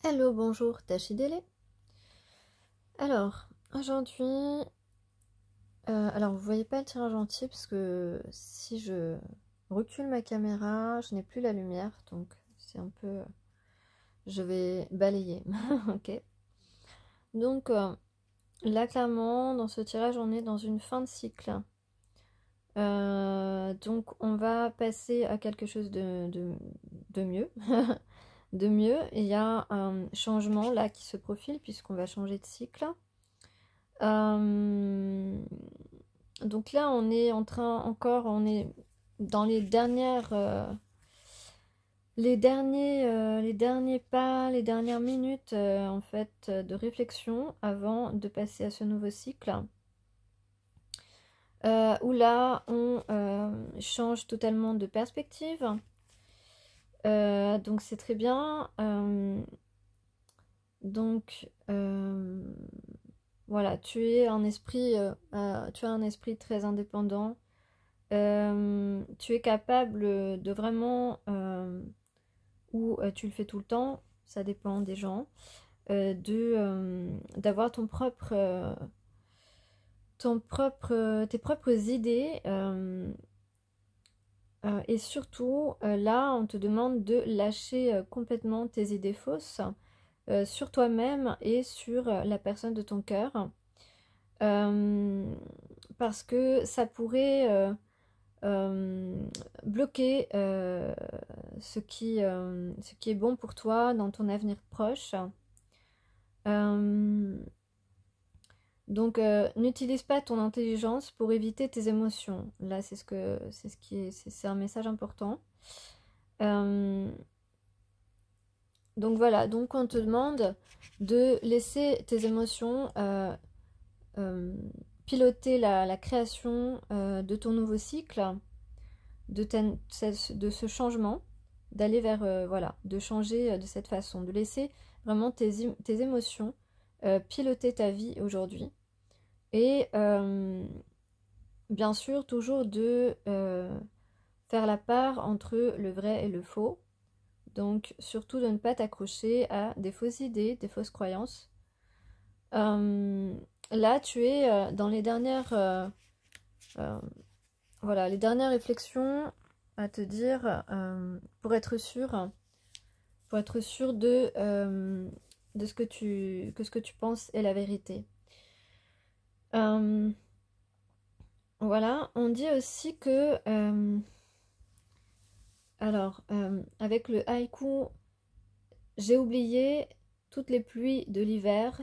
Hello, bonjour, Tachidele. Alors, aujourd'hui, vous voyez pas le tirage entier parce que si je recule ma caméra, je n'ai plus la lumière, donc c'est un peu, je vais balayer, ok. Donc là, clairement, dans ce tirage, on est dans une fin de cycle. Donc on va passer à quelque chose de mieux. De mieux, il y a un changement là qui se profile puisqu'on va changer de cycle. Donc là, on est en train encore, on est dans les dernières, les derniers pas, les dernières minutes en fait de réflexion avant de passer à ce nouveau cycle. Où là, on change totalement de perspective. Donc c'est très bien. Donc voilà, tu as un esprit très indépendant. Tu es capable de vraiment, ou tu le fais tout le temps, ça dépend des gens, d'avoir tes propres idées. Et surtout, là, on te demande de lâcher complètement tes idées fausses sur toi-même et sur la personne de ton cœur. Parce que ça pourrait bloquer ce qui est bon pour toi dans ton avenir proche. Donc n'utilise pas ton intelligence pour éviter tes émotions. Là, c'est un message important. Donc voilà, donc on te demande de laisser tes émotions piloter la création de ton nouveau cycle, de ce changement, d'aller vers, voilà, de changer de cette façon, de laisser vraiment tes émotions piloter ta vie aujourd'hui. Et bien sûr, toujours de faire la part entre le vrai et le faux. Donc, surtout de ne pas t'accrocher à des fausses idées, des fausses croyances. Là, tu es dans les dernières, voilà, les dernières réflexions à te dire pour être sûr de ce que tu penses est la vérité. Voilà, on dit aussi que avec le haïku, j'ai oublié toutes les pluies de l'hiver,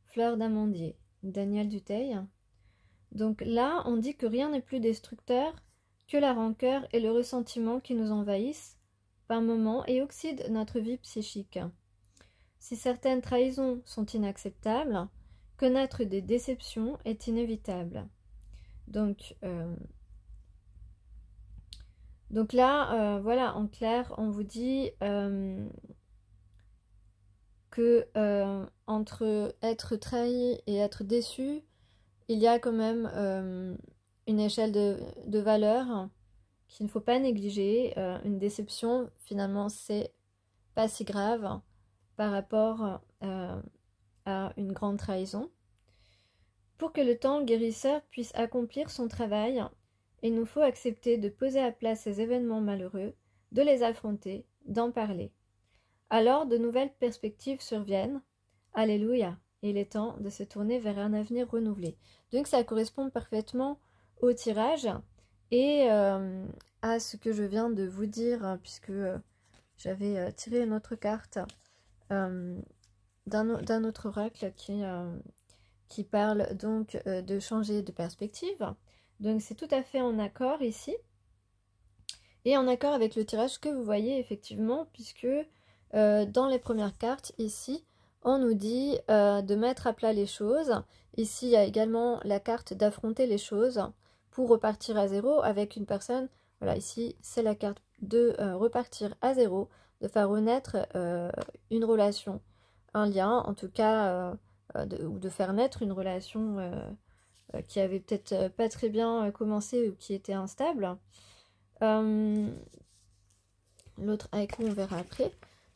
fleurs d'amandier, Daniel Dutheil. Donc là, on dit que rien n'est plus destructeur que la rancœur et le ressentiment qui nous envahissent par moments et oxydent notre vie psychique. Si certaines trahisons sont inacceptables, connaître des déceptions est inévitable. Donc là, voilà, en clair, on vous dit que entre être trahi et être déçu, il y a quand même une échelle de valeur qu'il ne faut pas négliger. Une déception, finalement, c'est pas si grave par rapport à une grande trahison. Pour que le temps guérisseur puisse accomplir son travail, il nous faut accepter de poser à plat ces événements malheureux, de les affronter, d'en parler. Alors de nouvelles perspectives surviennent. Alléluia. Il est temps de se tourner vers un avenir renouvelé. Donc ça correspond parfaitement au tirage et à ce que je viens de vous dire, puisque j'avais tiré une autre carte d'un autre oracle qui parle donc de changer de perspective. Donc c'est tout à fait en accord ici. Et en accord avec le tirage que vous voyez effectivement, puisque dans les premières cartes ici, on nous dit de mettre à plat les choses. Ici, il y a également la carte d'affronter les choses pour repartir à zéro avec une personne. Voilà, ici, c'est la carte de repartir à zéro, de faire renaître une relation, un lien, en tout cas, ou de faire naître une relation qui avait peut-être pas très bien commencé ou qui était instable. L'autre haïku, on verra après.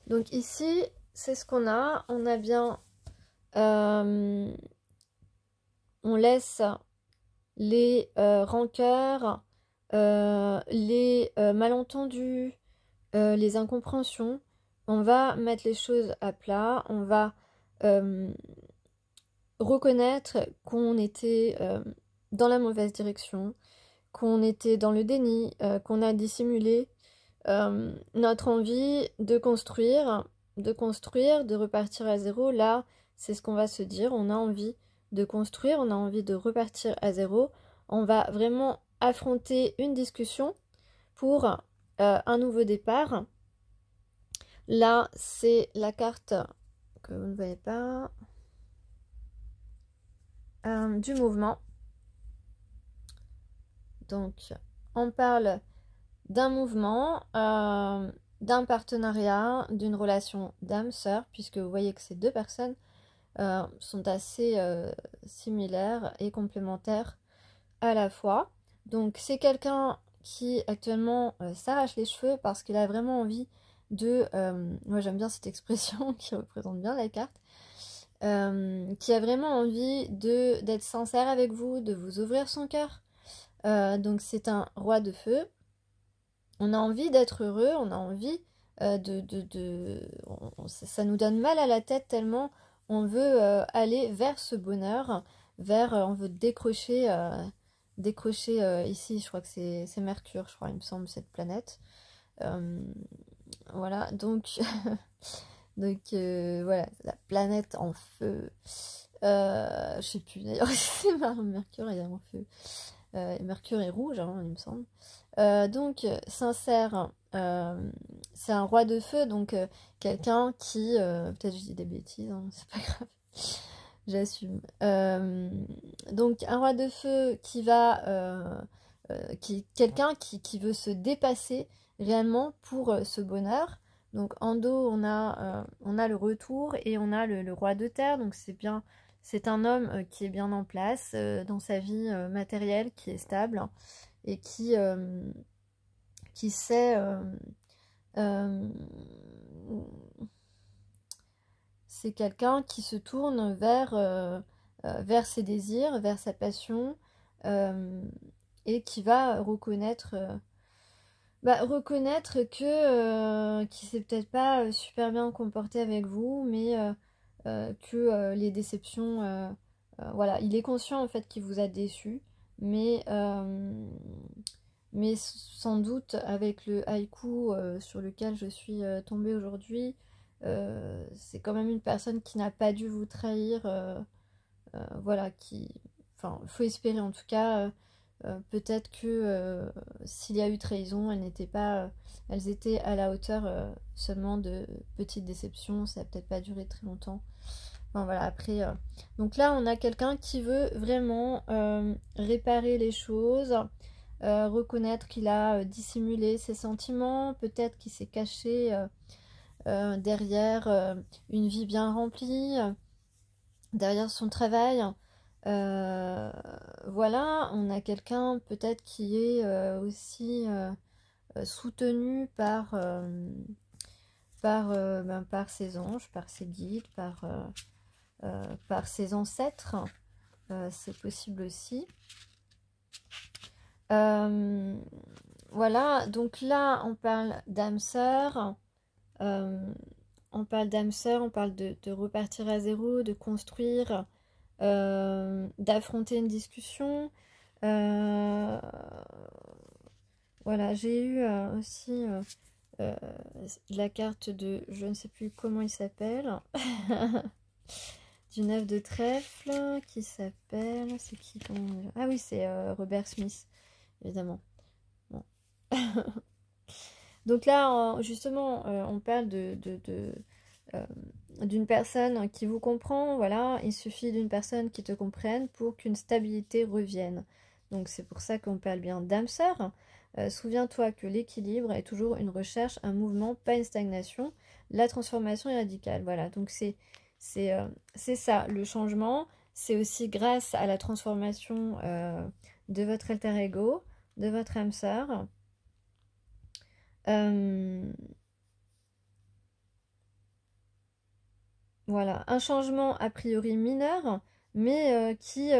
Donc ici, c'est ce qu'on a. On a bien... on laisse les rancœurs, les malentendus, les incompréhensions. On va mettre les choses à plat. On va reconnaître qu'on était dans la mauvaise direction, qu'on était dans le déni, qu'on a dissimulé notre envie de construire, de repartir à zéro. Là, c'est ce qu'on va se dire. On a envie de construire, on a envie de repartir à zéro. On va vraiment affronter une discussion pour un nouveau départ. Là, c'est la carte que vous ne voyez pas du mouvement. Donc, on parle d'un mouvement, d'un partenariat, d'une relation d'âme-sœur, puisque vous voyez que ces deux personnes sont assez similaires et complémentaires à la fois. Donc c'est quelqu'un qui actuellement s'arrache les cheveux parce qu'il a vraiment envie de... moi j'aime bien cette expression qui représente bien la carte. Qui a vraiment envie d'être sincère avec vous, de vous ouvrir son cœur. Donc c'est un roi de feu. On a envie d'être heureux, on a envie ça nous donne mal à la tête tellement on veut aller vers ce bonheur, on veut décrocher ici, je crois que c'est Mercure, je crois, il me semble, cette planète. Voilà, donc, voilà, la planète en feu. Je sais plus d'ailleurs si c'est Mercure est en feu. Mercure est rouge, hein, il me semble. Donc, sincère, c'est un roi de feu, donc quelqu'un qui... peut-être je dis des bêtises, hein, c'est pas grave, j'assume. Donc, un roi de feu qui va... quelqu'un qui veut se dépasser réellement pour ce bonheur. Donc, en dos, on a le retour et on a le roi de terre, donc c'est bien... C'est un homme qui est bien en place dans sa vie matérielle, qui est stable et qui sait... c'est quelqu'un qui se tourne vers ses désirs, vers sa passion et qui va reconnaître... reconnaître que qu'il s'est peut-être pas super bien comporté avec vous, mais que les déceptions, voilà, il est conscient en fait qu'il vous a déçu, mais sans doute avec le haïku sur lequel je suis tombée aujourd'hui, c'est quand même une personne qui n'a pas dû vous trahir, voilà, enfin, il faut espérer en tout cas. Peut-être que s'il y a eu trahison, elles étaient à la hauteur seulement de petites déceptions, ça n'a peut-être pas duré très longtemps. Enfin voilà, après... Donc là, on a quelqu'un qui veut vraiment réparer les choses, reconnaître qu'il a dissimulé ses sentiments, peut-être qu'il s'est caché derrière une vie bien remplie, derrière son travail. Voilà, on a quelqu'un peut-être qui est aussi soutenu par ses anges, par ses guides, par ses ancêtres. C'est possible aussi. Voilà, donc là on parle d'âme sœur. On parle d'âme sœur, on parle de repartir à zéro, de construire, d'affronter une discussion. Voilà, j'ai eu aussi la carte de, je ne sais plus comment il s'appelle, du 9 de trèfle, qui s'appelle, c'est qui? Ah oui, c'est Robert Smith, évidemment. Bon. Donc là, justement, on parle d'une personne qui vous comprend, voilà, il suffit d'une personne qui te comprenne pour qu'une stabilité revienne. Donc c'est pour ça qu'on parle bien d'âme sœur. Souviens-toi que l'équilibre est toujours une recherche, un mouvement, pas une stagnation. La transformation est radicale. Voilà, donc c'est ça, le changement. C'est aussi grâce à la transformation de votre alter ego, de votre âme sœur. voilà, un changement a priori mineur, mais qui,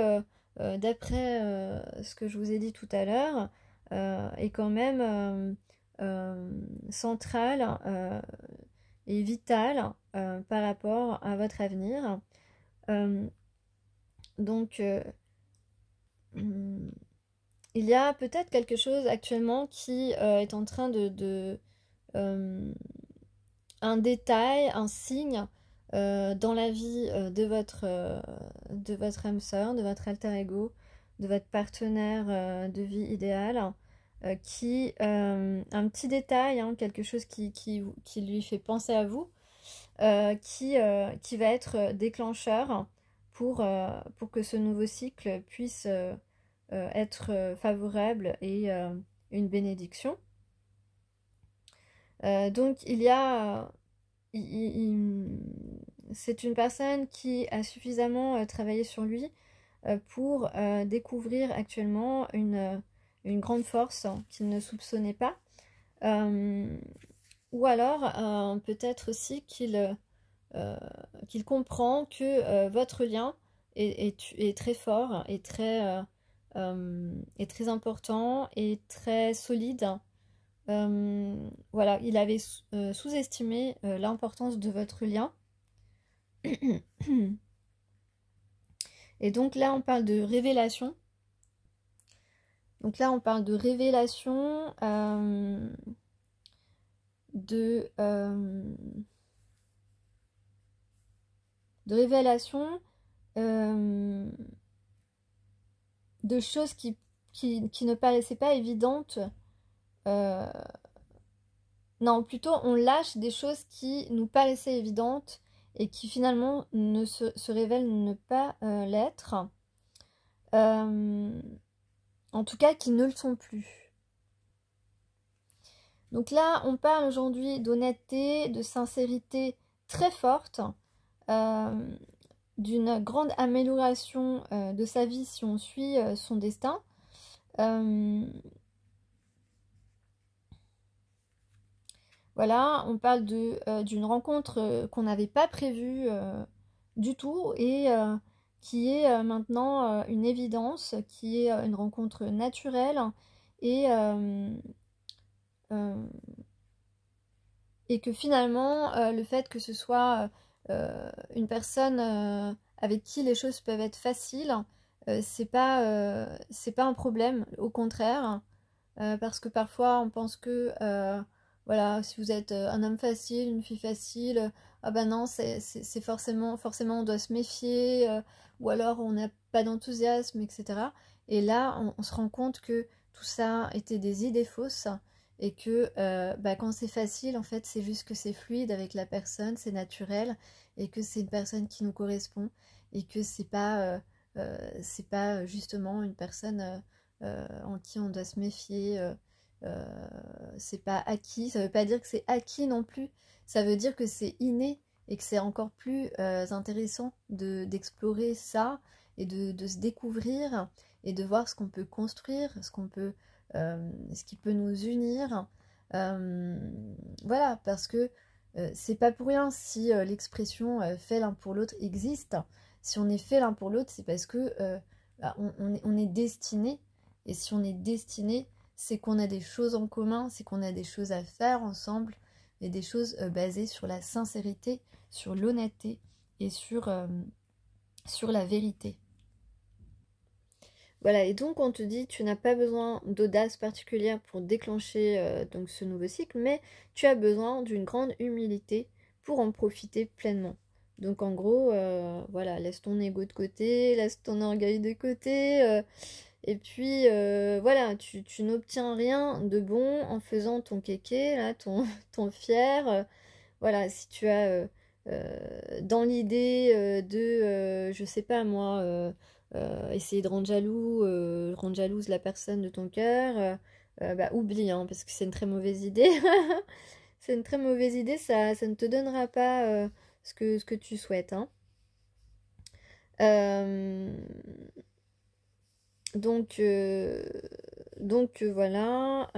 d'après ce que je vous ai dit tout à l'heure, est quand même central et vital par rapport à votre avenir. Euh, donc, hum, il y a peut-être quelque chose actuellement qui est en train euh, un détail, un signe dans la vie de votre âme sœur, de votre alter ego, de votre partenaire de vie idéal, un petit détail, hein, quelque chose qui lui fait penser à vous, qui va être déclencheur pour que ce nouveau cycle puisse être favorable et une bénédiction. Donc il y a... c'est une personne qui a suffisamment travaillé sur lui pour découvrir actuellement une grande force qu'il ne soupçonnait pas. Ou alors peut-être aussi qu'il comprend que votre lien est très fort, est très important et très solide. Voilà, il avait sous-estimé l'importance de votre lien. Et donc là, on parle de révélation. Donc là, on parle de révélation, de révélation de choses qui ne paraissaient pas évidentes. Non, plutôt on lâche des choses qui nous paraissaient évidentes et qui finalement se révèlent ne pas l'être. En tout cas, qui ne le sont plus. Donc là, on parle aujourd'hui d'honnêteté, de sincérité très forte, d'une grande amélioration de sa vie si on suit son destin. Voilà, on parle d'une rencontre qu'on n'avait pas prévue du tout et qui est maintenant une évidence, qui est une rencontre naturelle et, euh, et que finalement le fait que ce soit une personne avec qui les choses peuvent être faciles, c'est pas un problème, au contraire, parce que parfois on pense que voilà, si vous êtes un homme facile, une fille facile, ah ben non, c'est forcément on doit se méfier, ou alors on n'a pas d'enthousiasme, etc. Et là, on se rend compte que tout ça était des idées fausses et que bah, quand c'est facile, en fait, c'est juste que c'est fluide avec la personne, c'est naturel et que c'est une personne qui nous correspond et que c'est pas justement une personne en qui on doit se méfier. C'est pas acquis, ça veut pas dire que c'est acquis non plus, ça veut dire que c'est inné et que c'est encore plus intéressant d'explorer ça et de se découvrir et de voir ce qu'on peut construire, ce qui peut nous unir. Voilà, parce que c'est pas pour rien si l'expression fait l'un pour l'autre existe. Si on est fait l'un pour l'autre, c'est parce que bah, on est destiné. Et si on est destiné, c'est qu'on a des choses en commun, c'est qu'on a des choses à faire ensemble, et des choses basées sur la sincérité, sur l'honnêteté et sur la vérité. Voilà, et donc on te dit tu n'as pas besoin d'audace particulière pour déclencher donc ce nouveau cycle, mais tu as besoin d'une grande humilité pour en profiter pleinement. Donc en gros, voilà, laisse ton ego de côté, laisse ton orgueil de côté, et puis voilà, tu n'obtiens rien de bon en faisant ton kéké, là, ton fier. Voilà, si tu as dans l'idée je sais pas moi, essayer de rendre jalouse la personne de ton cœur, bah oublie, hein, parce que c'est une très mauvaise idée. C'est une très mauvaise idée, ça ne te donnera pas ce que tu souhaites, hein. Euh, donc voilà.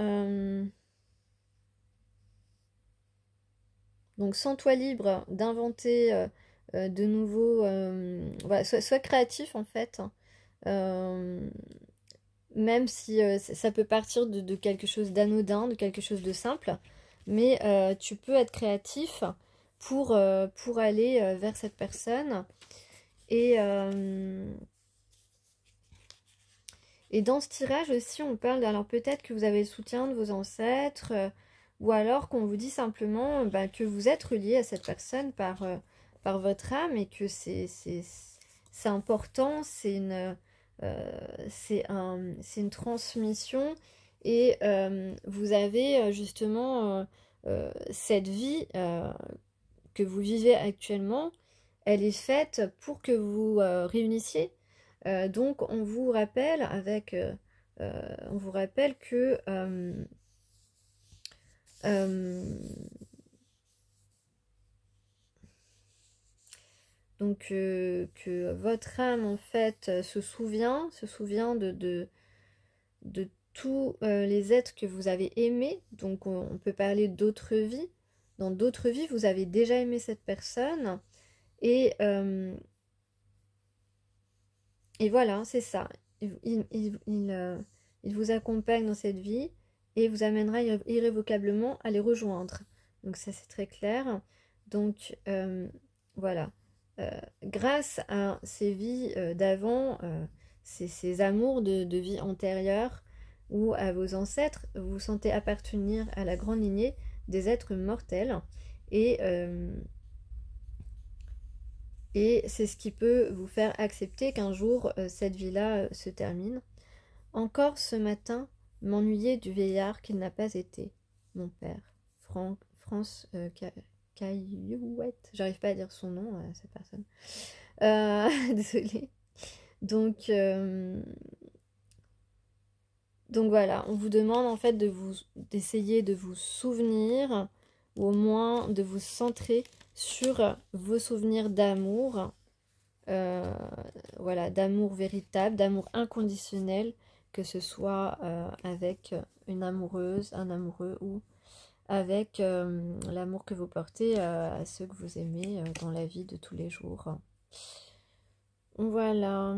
Donc sens-toi libre d'inventer de nouveau, voilà, sois créatif en fait. Euh, Même si ça peut partir de quelque chose d'anodin, de quelque chose de simple, mais tu peux être créatif pour aller vers cette personne. Et, euh, et dans ce tirage aussi, on parle, alors peut-être que vous avez le soutien de vos ancêtres, ou alors qu'on vous dit simplement bah, que vous êtes relié à cette personne par votre âme et que c'est important, c'est une transmission et vous avez justement cette vie que vous vivez actuellement, elle est faite pour que vous réunissiez. Donc on vous rappelle on vous rappelle que euh, donc que votre âme en fait se souvient de tous les êtres que vous avez aimés. Donc on peut parler d'autres vies. Dans d'autres vies, vous avez déjà aimé cette personne et et voilà, c'est ça. Il vous accompagne dans cette vie et vous amènera irrévocablement à les rejoindre. Donc ça, c'est très clair. Donc voilà. Grâce à ces vies d'avant, ces amours de vie antérieure ou à vos ancêtres, vous vous sentez appartenir à la grande lignée des êtres mortels. Et et c'est ce qui peut vous faire accepter qu'un jour cette vie-là se termine. Encore ce matin, m'ennuyait du vieillard qu'il n'a pas été, mon père. France Caillouette. J'arrive pas à dire son nom, cette personne. Désolée. Donc, donc voilà, on vous demande en fait d'essayer de vous souvenir, ou au moins de vous centrer sur vos souvenirs d'amour, euh, voilà, d'amour véritable, d'amour inconditionnel, que ce soit avec une amoureuse, un amoureux ou avec l'amour que vous portez à ceux que vous aimez dans la vie de tous les jours. Voilà.